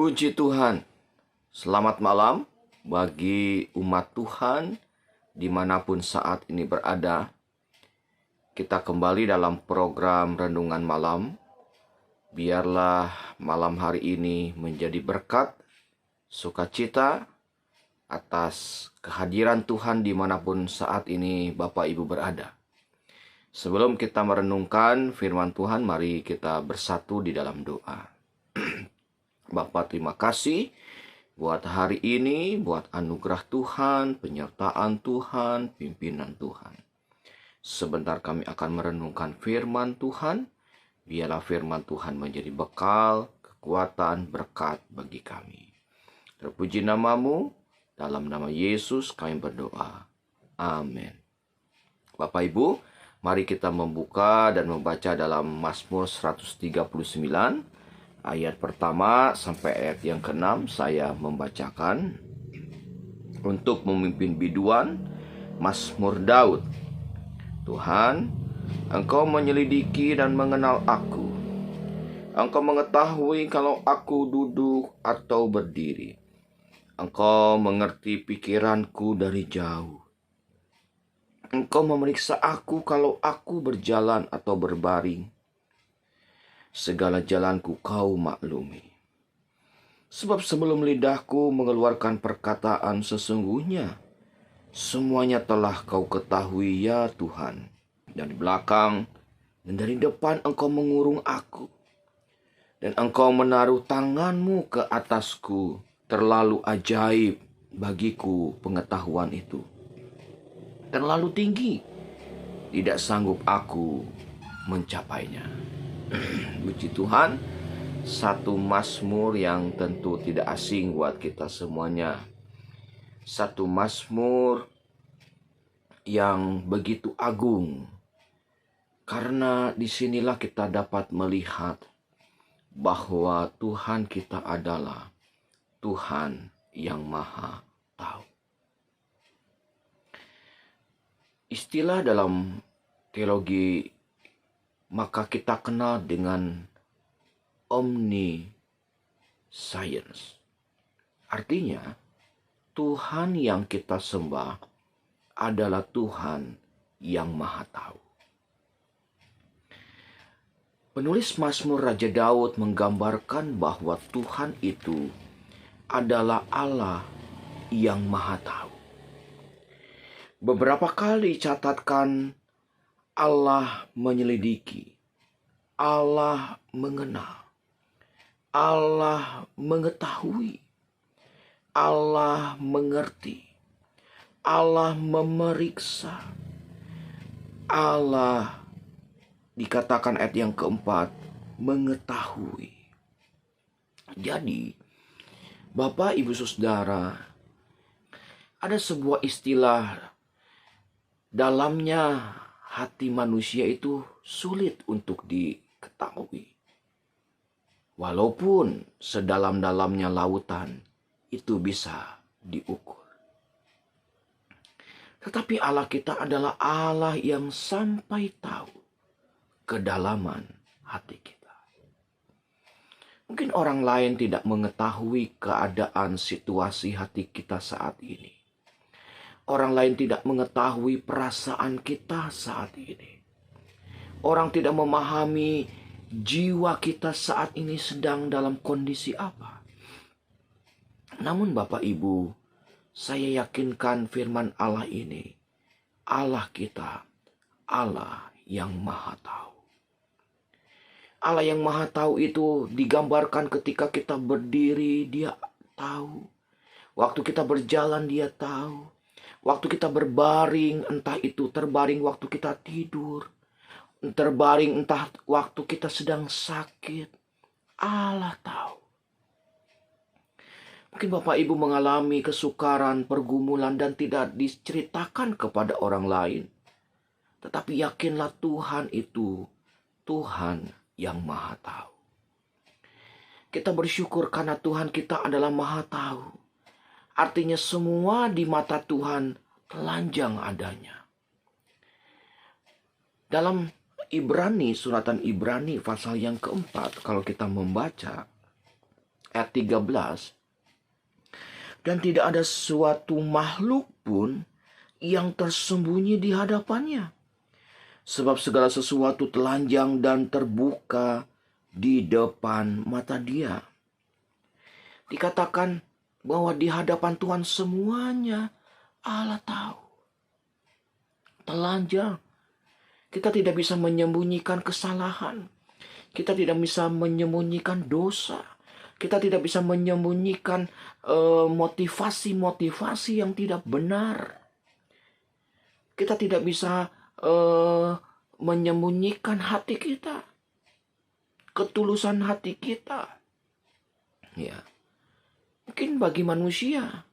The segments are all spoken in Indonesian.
Puji Tuhan, selamat malam bagi umat Tuhan dimanapun saat ini berada. Kita kembali dalam program Renungan Malam. Biarlah malam hari ini menjadi berkat, sukacita atas kehadiran Tuhan dimanapun saat ini Bapak Ibu berada. Sebelum kita merenungkan firman Tuhan, mari kita bersatu di dalam doa. Bapa, terima kasih buat hari ini, buat anugerah Tuhan, penyertaan Tuhan, pimpinan Tuhan. Sebentar kami akan merenungkan firman Tuhan. Biarlah firman Tuhan menjadi bekal, kekuatan, berkat bagi kami. Terpuji namamu, dalam nama Yesus kami berdoa. Amin. Bapak Ibu, mari kita membuka dan membaca dalam Mazmur 139. Ayat pertama sampai ayat yang ke-6 saya membacakan. Untuk memimpin biduan, Mazmur Daud. Tuhan, Engkau menyelidiki dan mengenal aku. Engkau mengetahui kalau aku duduk atau berdiri. Engkau mengerti pikiranku dari jauh. Engkau memeriksa aku kalau aku berjalan atau berbaring. Segala jalanku kau maklumi. Sebab sebelum lidahku mengeluarkan perkataan sesungguhnya, semuanya telah kau ketahui ya Tuhan. Dari belakang dan dari depan engkau mengurung aku. Dan engkau menaruh tanganmu ke atasku. Terlalu ajaib bagiku pengetahuan itu. Terlalu tinggi, tidak sanggup aku mencapainya. Puji Tuhan, satu mazmur yang tentu tidak asing buat kita semuanya. Satu mazmur yang begitu agung. Karena disinilah kita dapat melihat bahwa Tuhan kita adalah Tuhan yang Maha Tahu. Istilah dalam teologi maka kita kenal dengan omniscience. Artinya, Tuhan yang kita sembah adalah Tuhan yang Maha Tahu. Penulis Mazmur Raja Daud menggambarkan bahwa Tuhan itu adalah Allah yang Maha Tahu. Beberapa kali catatkan Allah menyelidiki, Allah mengenal, Allah mengetahui, Allah mengerti, Allah memeriksa, Allah dikatakan ayat yang keempat mengetahui. Jadi, Bapak, Ibu, Saudara, ada sebuah istilah dalamnya hati manusia itu sulit untuk diketahui. Walaupun sedalam-dalamnya lautan itu bisa diukur. Tetapi Allah kita adalah Allah yang sampai tahu kedalaman hati kita. Mungkin orang lain tidak mengetahui keadaan situasi hati kita saat ini. Orang lain tidak mengetahui perasaan kita saat ini. Orang tidak memahami jiwa kita saat ini sedang dalam kondisi apa. Namun Bapak Ibu, saya yakinkan firman Allah ini, Allah kita, Allah yang Maha Tahu. Allah yang Maha Tahu itu digambarkan ketika kita berdiri, Dia tahu. Waktu kita berjalan, Dia tahu. Waktu kita berbaring, entah itu terbaring waktu kita tidur, terbaring entah waktu kita sedang sakit, Allah tahu. Mungkin Bapak Ibu mengalami kesukaran, pergumulan dan tidak diceritakan kepada orang lain. Tetapi yakinlah Tuhan itu Tuhan yang Maha Tahu. Kita bersyukur karena Tuhan kita adalah Maha Tahu. Artinya semua di mata Tuhan telanjang adanya. Dalam Ibrani, suratan Ibrani pasal yang keempat, kalau kita membaca ayat 13. Dan tidak ada suatu makhluk pun yang tersembunyi di hadapannya. Sebab segala sesuatu telanjang dan terbuka di depan mata Dia. Dikatakan bahwa di hadapan Tuhan semuanya Allah tahu. Telanjang. Kita tidak bisa menyembunyikan kesalahan. Kita tidak bisa menyembunyikan dosa. Kita tidak bisa menyembunyikan motivasi-motivasi yang tidak benar. Kita tidak bisa menyembunyikan hati kita. Ketulusan hati kita. Ya. Mungkin bagi manusia,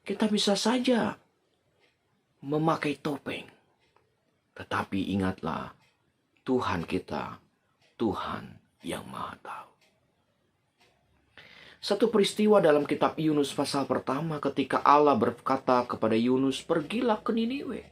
kita bisa saja memakai topeng. Tetapi ingatlah, Tuhan kita, Tuhan yang Maha Tahu. Satu peristiwa dalam kitab Yunus pasal pertama ketika Allah berkata kepada Yunus, pergilah ke Niniwe.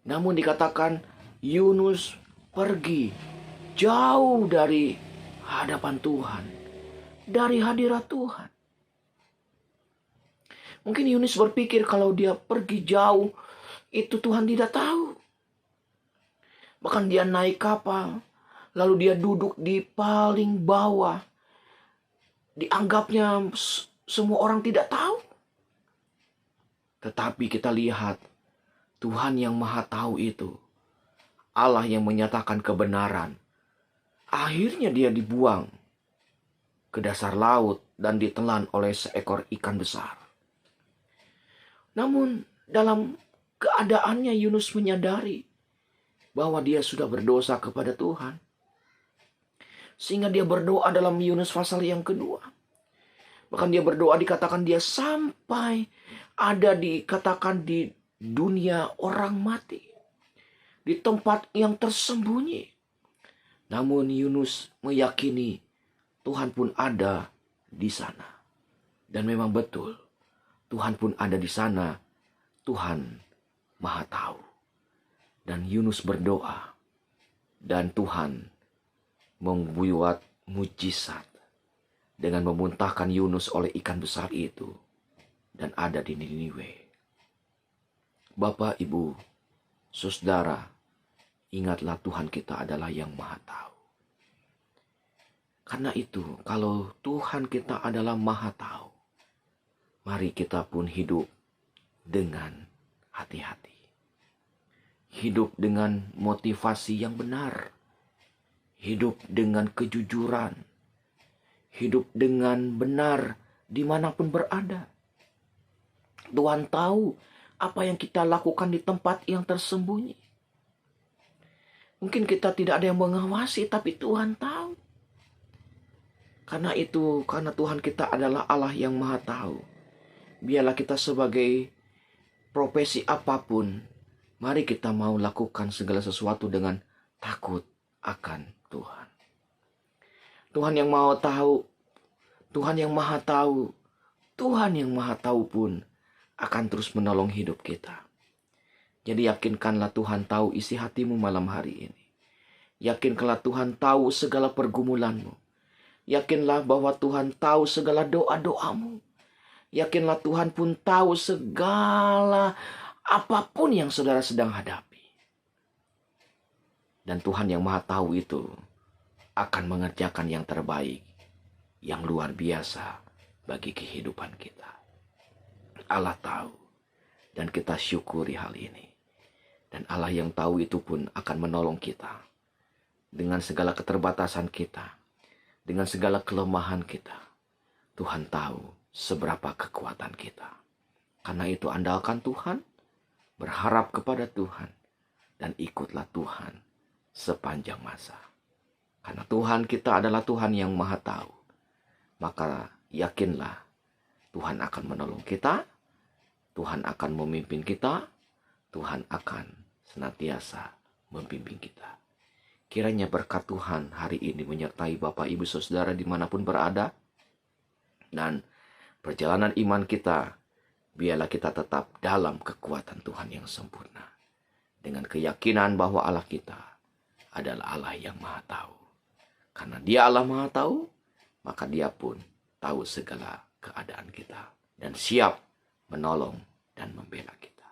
Namun dikatakan Yunus pergi jauh dari hadapan Tuhan, dari hadirat Tuhan. Mungkin Yunus berpikir kalau dia pergi jauh, itu Tuhan tidak tahu. Bahkan dia naik kapal, lalu dia duduk di paling bawah. Dianggapnya semua orang tidak tahu. Tetapi kita lihat, Tuhan yang Maha Tahu itu, Allah yang menyatakan kebenaran. Akhirnya dia dibuang ke dasar laut dan ditelan oleh seekor ikan besar. Namun dalam keadaannya Yunus menyadari bahwa dia sudah berdosa kepada Tuhan. Sehingga dia berdoa dalam Yunus pasal yang kedua. Bahkan dia berdoa dikatakan dia sampai ada dikatakan di dunia orang mati. Di tempat yang tersembunyi. Namun Yunus meyakini Tuhan pun ada di sana. Dan memang betul. Tuhan pun ada di sana. Tuhan Maha Tahu. Dan Yunus berdoa. Dan Tuhan membuat mujizat. Dengan memuntahkan Yunus oleh ikan besar itu. Dan ada di Niniwe. Bapak, Ibu, Saudara, ingatlah Tuhan kita adalah yang Maha Tahu. Karena itu, kalau Tuhan kita adalah Maha Tahu, mari kita pun hidup dengan hati-hati. Hidup dengan motivasi yang benar. Hidup dengan kejujuran. Hidup dengan benar dimanapun berada. Tuhan tahu apa yang kita lakukan di tempat yang tersembunyi. Mungkin kita tidak ada yang mengawasi, tapi Tuhan tahu. Karena itu, karena Tuhan kita adalah Allah yang Maha Tahu. Biarlah kita sebagai profesi apapun, mari kita mau lakukan segala sesuatu dengan takut akan Tuhan. Tuhan yang Maha Tahu, Tuhan yang Maha Tahu, Tuhan yang Maha Tahu pun akan terus menolong hidup kita. Jadi yakinkanlah Tuhan tahu isi hatimu malam hari ini. Yakinkanlah Tuhan tahu segala pergumulanmu. Yakinlah bahwa Tuhan tahu segala doa-doamu. Yakinlah Tuhan pun tahu segala apapun yang saudara sedang hadapi. Dan Tuhan yang Maha Tahu itu akan mengerjakan yang terbaik, yang luar biasa bagi kehidupan kita. Allah tahu dan kita syukuri hal ini. Dan Allah yang tahu itu pun akan menolong kita dengan segala keterbatasan kita. Dengan segala kelemahan kita, Tuhan tahu seberapa kekuatan kita. Karena itu andalkan Tuhan, berharap kepada Tuhan, dan ikutlah Tuhan sepanjang masa. Karena Tuhan kita adalah Tuhan yang Maha Tahu. Maka yakinlah Tuhan akan menolong kita, Tuhan akan memimpin kita, Tuhan akan senantiasa membimbing kita. Kiranya berkat Tuhan hari ini menyertai Bapak, Ibu, Saudara dimanapun berada. Dan perjalanan iman kita, biarlah kita tetap dalam kekuatan Tuhan yang sempurna. Dengan keyakinan bahwa Allah kita adalah Allah yang Maha Tahu. Karena Dia Allah Maha Tahu, maka Dia pun tahu segala keadaan kita dan siap menolong dan membela kita.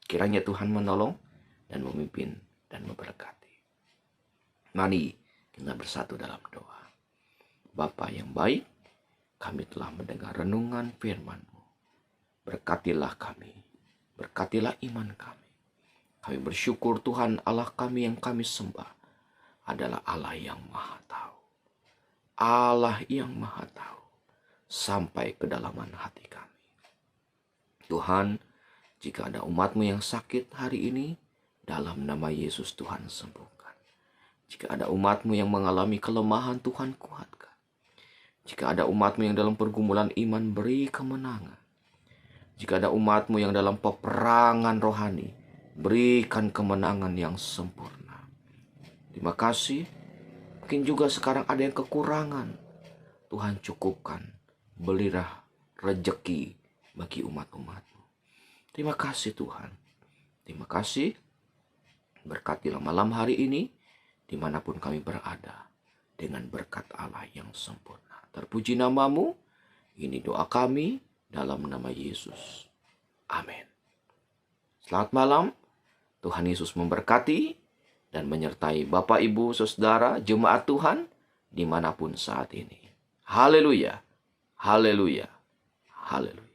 Kiranya Tuhan menolong dan memimpin dan memberkati. Mari kita bersatu dalam doa. Bapa yang baik, kami telah mendengar renungan firman-Mu. Berkatilah kami, berkatilah iman kami. Kami bersyukur Tuhan Allah kami yang kami sembah adalah Allah yang Maha Tahu. Allah yang Maha Tahu sampai kedalaman hati kami. Tuhan, jika ada umat-Mu yang sakit hari ini, dalam nama Yesus Tuhan sembuhkan. Jika ada umat-Mu yang mengalami kelemahan, Tuhan kuatkan. Jika ada umat-Mu yang dalam pergumulan iman, beri kemenangan. Jika ada umat-Mu yang dalam peperangan rohani, berikan kemenangan yang sempurna. Terima kasih. Mungkin juga sekarang ada yang kekurangan. Tuhan cukupkan. Belilah rejeki bagi umat-umat-Mu. Terima kasih Tuhan. Terima kasih. Berkatilah malam hari ini, dimanapun kami berada, dengan berkat Allah yang sempurna. Terpuji nama-Mu. Ini doa kami dalam nama Yesus. Amin. Selamat malam. Tuhan Yesus memberkati dan menyertai Bapak, Ibu, Saudara, jemaat Tuhan dimanapun saat ini. Haleluya. Haleluya. Haleluya.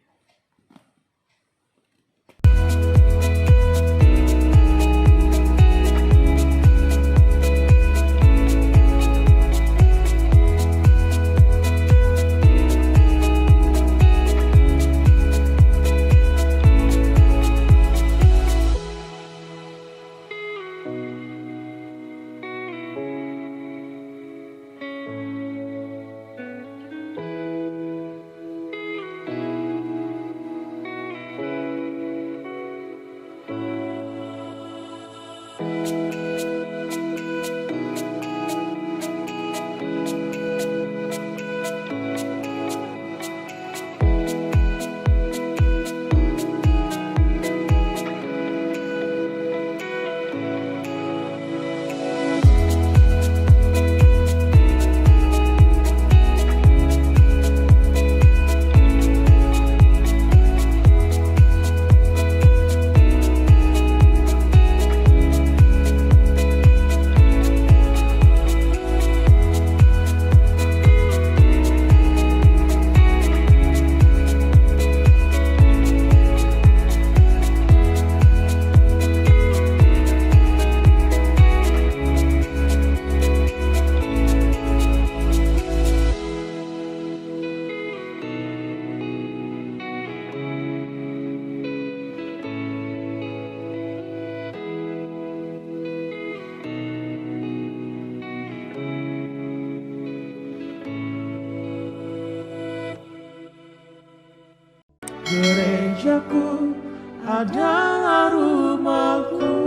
Gerejaku adalah rumahku.